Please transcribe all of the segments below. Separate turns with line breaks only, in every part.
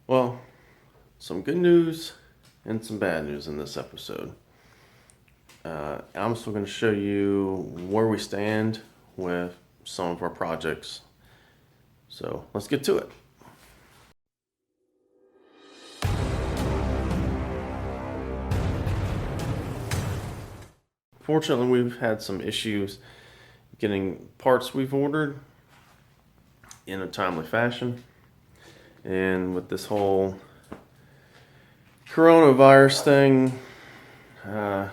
Well, some good news and some bad news in this episode. I'm still going to show you where we stand with some of our projects. So let's get to it. Fortunately, we've had some issues getting parts we've ordered in a timely fashion. And with this whole coronavirus thing, I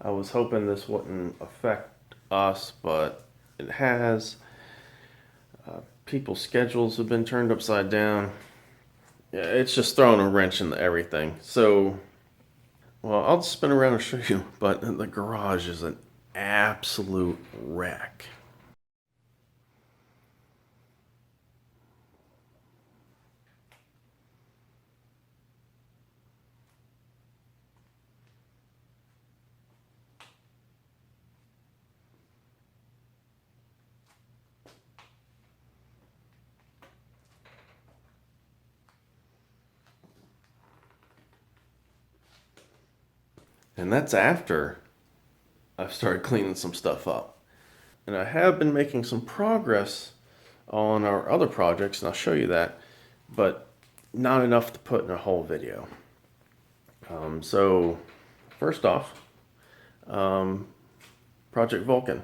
was hoping this wouldn't affect us, but it has. People's schedules have been turned upside down. Yeah, it's just throwing a wrench into everything. So, well, I'll just spin around and show you, but the garage is an absolute wreck. And that's after I've started cleaning some stuff up. And I have been making some progress on our other projects, and I'll show you that, but not enough to put in a whole video. So, first off, Project Vulcan.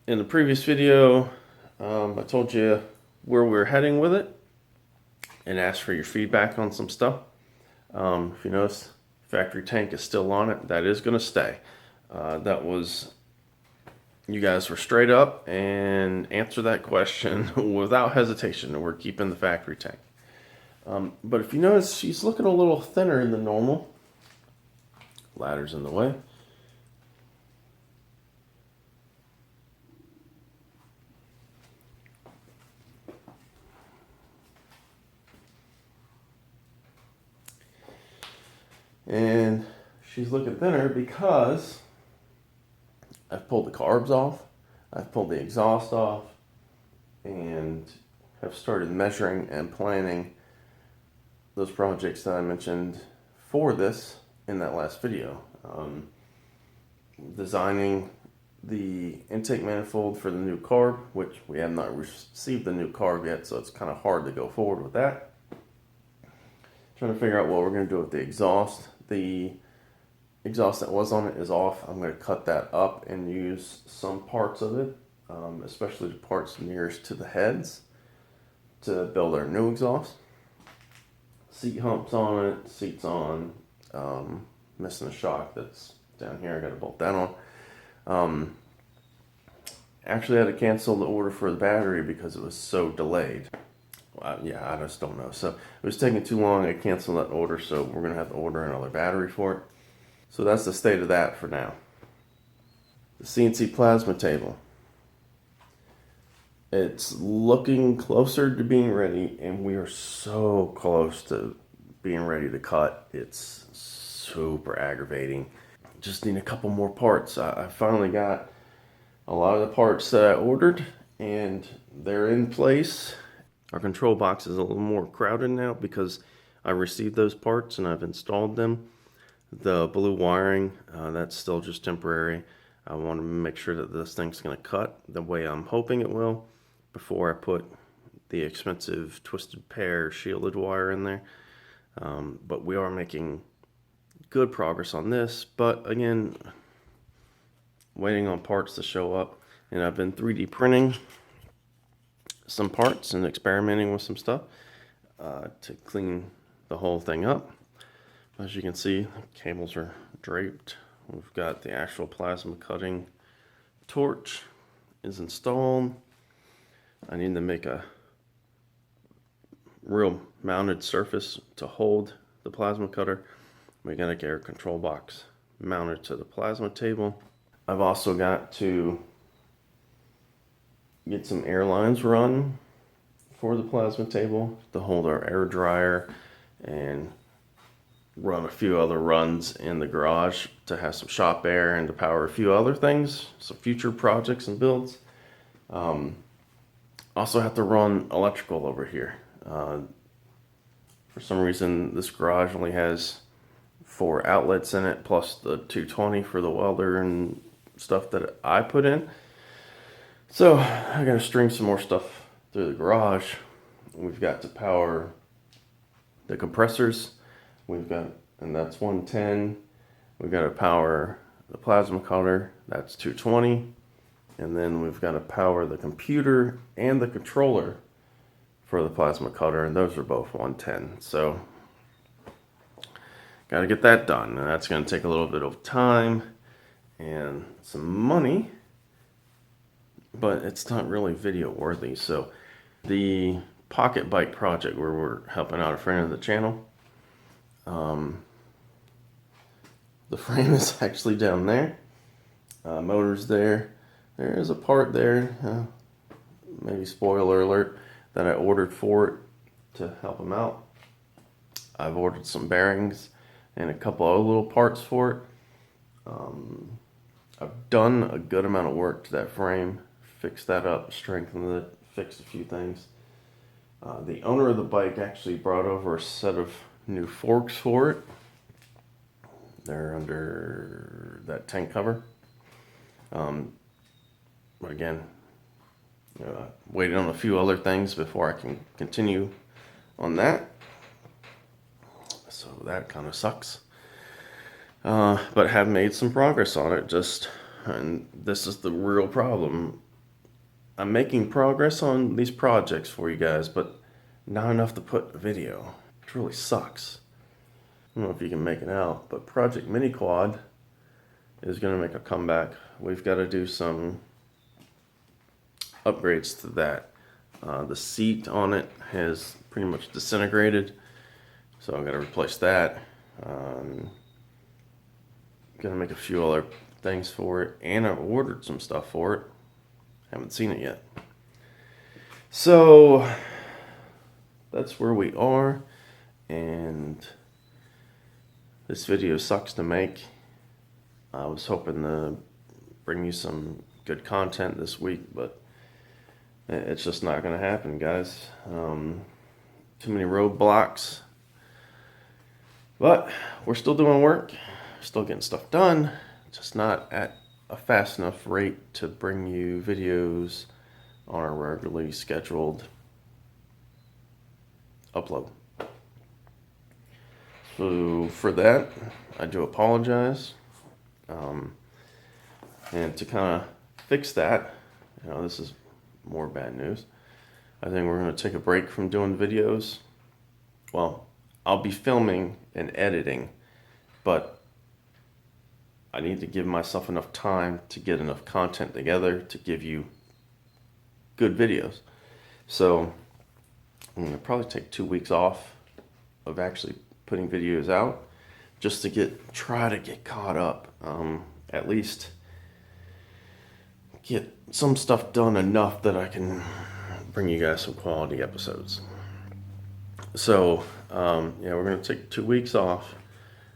In the previous video, I told you where we're heading with it and asked for your feedback on some stuff. If you notice, factory tank is still on it. That is going to stay. That was, you guys were straight up and answer that question without hesitation. We're keeping the factory tank. But if you notice, she's looking a little thinner than normal. Ladder's in the way. And she's looking thinner because I've pulled the carbs off, I've pulled the exhaust off, and have started measuring and planning those projects that I mentioned for this in that last video. Designing the intake manifold for the new carb, which we have not received the new carb yet, so it's kind of hard to go forward with that. Trying to figure out what we're going to do with the exhaust. The exhaust that was on it is off. I'm going to cut that up and use some parts of it, especially the parts nearest to the heads, to build our new exhaust. Seat humps on it, seats on, missing a shock that's down here. I got to bolt that on. Actually had to cancel the order for the battery because it was so delayed. Yeah, I just don't know. So it was taking too long. I canceled that order, so we're going to have to order another battery for it. So that's the state of that for now. The CNC Plasma Table. It's looking closer to being ready, and we are so close to being ready to cut. It's super aggravating. Just need a couple more parts. I finally got a lot of the parts that I ordered, and they're in place. Our control box is a little more crowded now because I received those parts and I've installed them. The blue wiring, that's still just temporary. I want to make sure that this thing's going to cut the way I'm hoping it will before I put the expensive twisted pair shielded wire in there. But we are making good progress on this, but again, waiting on parts to show up. And I've been 3D printing some parts and experimenting with some stuff to clean the whole thing up. As you can see, the cables are draped. We've got the actual plasma cutting torch is installed. I need to make a real mounted surface to hold the plasma cutter. We gotta get our control box mounted to the plasma table. I've also got to get some air lines run for the plasma table to hold our air dryer and run a few other runs in the garage to have some shop air and to power a few other things, some future projects and builds. Also have to run electrical over here. For some reason, this garage only has 4 outlets in it, plus the 220 for the welder and stuff that I put in. So I gotta string some more stuff through the garage. We've got to power the compressors. And that's 110. We've got to power the plasma cutter, that's 220. And then we've got to power the computer and the controller for the plasma cutter, and those are both 110. So got to get that done, and that's going to take a little bit of time and some money, but it's not really video worthy. So the pocket bike project where we're helping out a friend of the channel, the frame is actually down there. Motor's there. There is a part there, maybe spoiler alert, that I ordered for it to help him out. I've ordered some bearings and a couple other little parts for it. I've done a good amount of work to that frame, fixed that up, strengthened it, fixed a few things. The owner of the bike actually brought over a set of new forks for it. They're under that tank cover. But again, waiting on a few other things before I can continue on that. So that kind of sucks. But have made some progress on it. And this is the real problem. I'm making progress on these projects for you guys, but not enough to put a video. It really sucks. I don't know if you can make it out, but Project Mini Quad is going to make a comeback. We've got to do some upgrades to that. The seat on it has pretty much disintegrated, so I've got to replace that. Gonna make a few other things for it, and I've ordered some stuff for it. Haven't seen it yet. So that's where we are, and this video sucks to make. I was hoping to bring you some good content this week, but it's just not going to happen, guys. Too many roadblocks. But we're still doing work, still getting stuff done, just not at a fast enough rate to bring you videos on a regularly scheduled upload. So for that, I do apologize. And to kind of fix that, this is more bad news. I think we're going to take a break from doing videos. Well, I'll be filming and editing, but I need to give myself enough time to get enough content together to give you good videos. So I'm going to probably take 2 weeks off of actually putting videos out, just to try to get caught up. At least get some stuff done enough that I can bring you guys some quality episodes. So we're going to take 2 weeks off.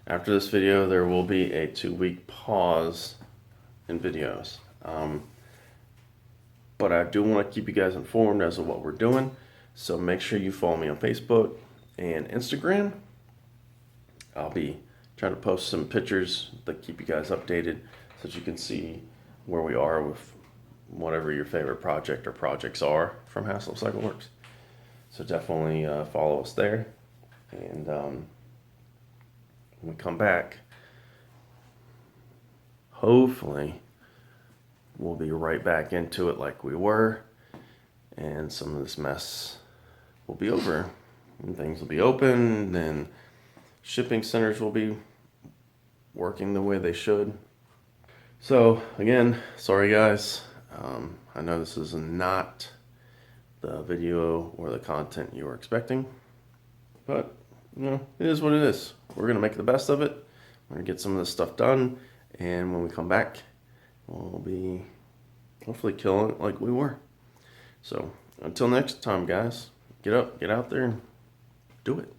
After this video, there will be a 2-week pause in videos. But I do want to keep you guys informed as to what we're doing. So make sure you follow me on Facebook and Instagram. I'll be trying to post some pictures that keep you guys updated so that you can see where we are with whatever your favorite project or projects are from Haslip Cycle Works. So definitely follow us there. And when we come back, hopefully we'll be right back into it like we were, and some of this mess will be over, and things will be open, and shipping centers will be working the way they should. So again, sorry guys. I know this is not the video or the content you were expecting, but it is what it is. We're gonna make the best of it. We're gonna get some of this stuff done, and when we come back, we'll be hopefully killing it like we were. So until next time, guys, get up, get out there, and do it.